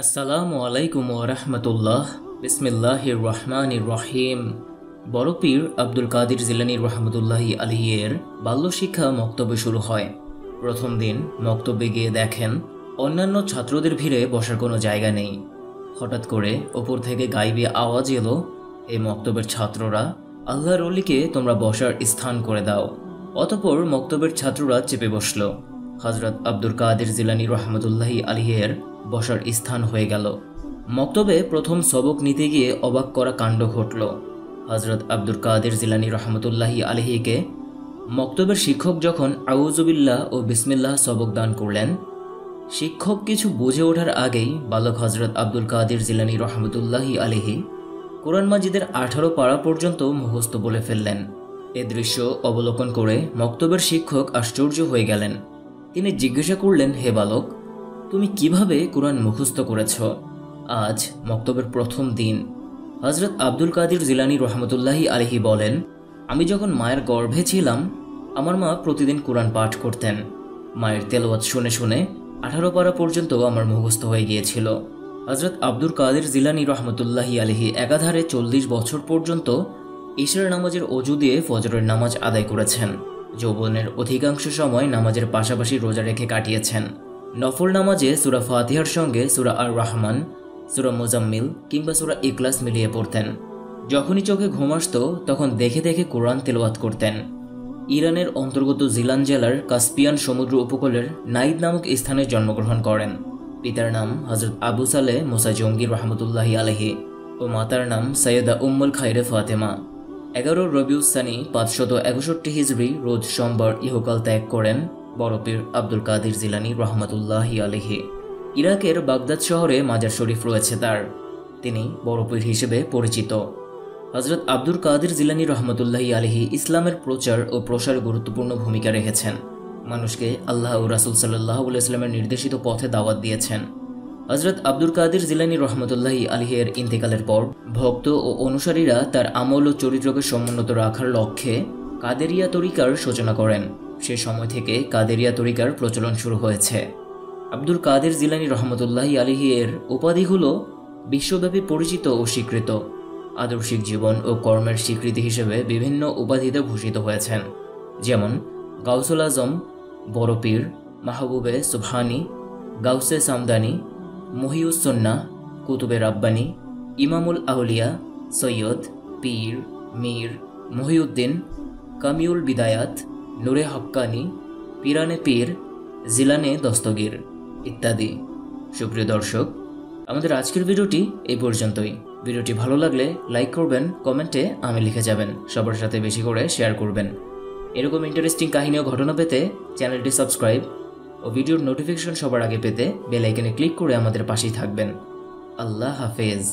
আসসালামু আলাইকুম ওয়া রাহমাতুল্লাহ। বিসমিল্লাহির রহমানির রহিম। বড় পীর আব্দুল কাদির জিলানী রহমতুল্লাহি আলাইহির বাল্য শিক্ষা মক্তবে শুরু হয়। প্রথম দিন মক্তবে গিয়ে দেখেন অন্যান্য ছাত্রদের ভিড়ে বসার কোনো জায়গা নেই। হঠাৎ করে ওপর থেকে গাইবী আওয়াজ এলো, এই মক্তবের ছাত্ররা, আল্লাহর ওলিকে তোমরা বসার স্থান করে দাও। অতঃপর মক্তবের ছাত্ররা চেপে বসল। হযরত আব্দুল কাদির জিলানী রহমতুল্লাহি আলাইহির বসার স্থান হয়ে গেল। মক্তবে প্রথম সবক নিতে গিয়ে অবাক করা কাণ্ড ঘটল। হযরত আব্দুল কাদির জিলানী রহমতুল্লাহি আলাইহিকে মক্তবের শিক্ষক যখন আউযুবিল্লাহ ও বিসমিল্লাহ সবক দান করলেন, শিক্ষক কিছু বুঝে ওঠার আগেই বালক হযরত আব্দুল কাদির জিলানী রহমতুল্লাহি আলাইহি কোরআন মাজিদের 18 পারা পর্যন্ত মুখস্থ বলে ফেললেন। এ দৃশ্য অবলোকন করে মক্তবের শিক্ষক আশ্চর্য হয়ে গেলেন। তিনি জিজ্ঞাসা করলেন, হে বালক, তুমি কিভাবে কোরআন মুখস্থ করেছ? আজ মক্তবের প্রথম দিন। হযরত আব্দুল কাদির জিলানী রহমতুল্লাহি আলাইহি বলেন, আমি যখন মায়ের গর্ভে ছিলাম, আমার মা প্রতিদিন কোরআন পাঠ করতেন। মায়ের তেলাওয়াত শুনে শুনে 18 পারা পর্যন্ত আমার মুখস্থ হয়ে গিয়েছিল। হযরত আব্দুল কাদির জিলানী রহমতুল্লাহি আলাইহি একাধারে 40 বছর পর্যন্ত ইশার নামাজের অজু দিয়ে ফজরের নামাজ আদায় করেছেন। যৌবনের অধিকাংশ সময় নামাজের পাশাপাশি রোজা রেখে কাটিয়েছেন। নফল নামাজে সূরা ফাতিহার সঙ্গে সূরা আর রহমান, সূরা মুজাম্মিল কিংবা সূরা ইখলাস মিলিয়ে পড়তেন। যখনই চোখে ঘুম আসত তখন দেখে দেখে কোরআন তেলাওয়াত করতেন। ইরানের অন্তর্গত জিলান জেলার কাস্পিয়ান সমুদ্র উপকূলের নাইদ নামক স্থানে জন্মগ্রহণ করেন। পিতার নাম হযরত আবু সালেহ মুসা জঙ্গি রহমতুল্লাহি আলাইহি ও মাতার নাম সৈয়দা উম্মুল খাইরে ফাতেমা। 11 রবিউস সানি 561 হিজরি রোজ সোমবার ইহকাল ত্যাগ করেন বড় পীর আব্দুল কাদির জিলানী রহমতুল্লাহি আলাইহি। ইরাকের বাগদাদ শহরে মাজার শরীফ রয়েছে তার। তিনি বড় পীর হিসেবে পরিচিত। হযরত আব্দুল কাদির জিলানী রহমতুল্লাহি আলাইহি ইসলামের প্রচার ও প্রসারে গুরুত্বপূর্ণ ভূমিকা রেখেছেন। মানুষকে আল্লাহ ও রাসূল সাল্লাল্লাহু আলাইহি ওয়াসাল্লামের নির্দেশিত পথে দাওয়াত দিয়েছেন। হযরত আব্দুল কাদির জিলানী রহমতুল্লাহি আলাইহির ইন্তেকালের পর ভক্ত ও অনুসারীরা তার আমল ও চরিত্রকে সমুন্নত রাখার লক্ষ্যে কাদেরিয়া তরিকার সূচনা করেন। সে সময় থেকে কাদেরিয়া তরিকার প্রচলন শুরু হয়েছে। আব্দুল কাদির জিলানী রহমতুল্লাহি আলাইহি এর উপাধিগুলো বিশ্বব্যাপী পরিচিত ও স্বীকৃত। আদর্শিক জীবন ও কর্মের স্বীকৃতি হিসেবে বিভিন্ন উপাধিতে ভূষিত হয়েছেন, যেমন গাউসুল আজম, বড় পীর, মাহবুবে সুবহানি, গাউসে সামদানি, মহিউস সুন্নাহ, কুতুবে রাব্বানি, ইমামুল আউলিয়া, সৈয়দ, পীর, মীর, মহিউদ্দিন, কামিউল বিদায়াত, নূরে হক্কানি, পিরানে পীর, জিলানে দস্তগীর ইত্যাদি। সুপ্রিয় দর্শক, আমাদের আজকের ভিডিওটি এই পর্যন্তই। ভিডিওটি ভালো লাগলে লাইক করবেন, কমেন্টে আমি লিখে যাবেন, সবার সাথে বেশি করে শেয়ার করবেন। এরকম ইন্টারেস্টিং কাহিনী ও ঘটনা পেতে চ্যানেলটি সাবস্ক্রাইব ও ভিডিওর নোটিফিকেশন সবার আগে পেতে বেল আইকনে ক্লিক করে আমাদের পাশেই থাকবেন। আল্লাহ হাফেজ।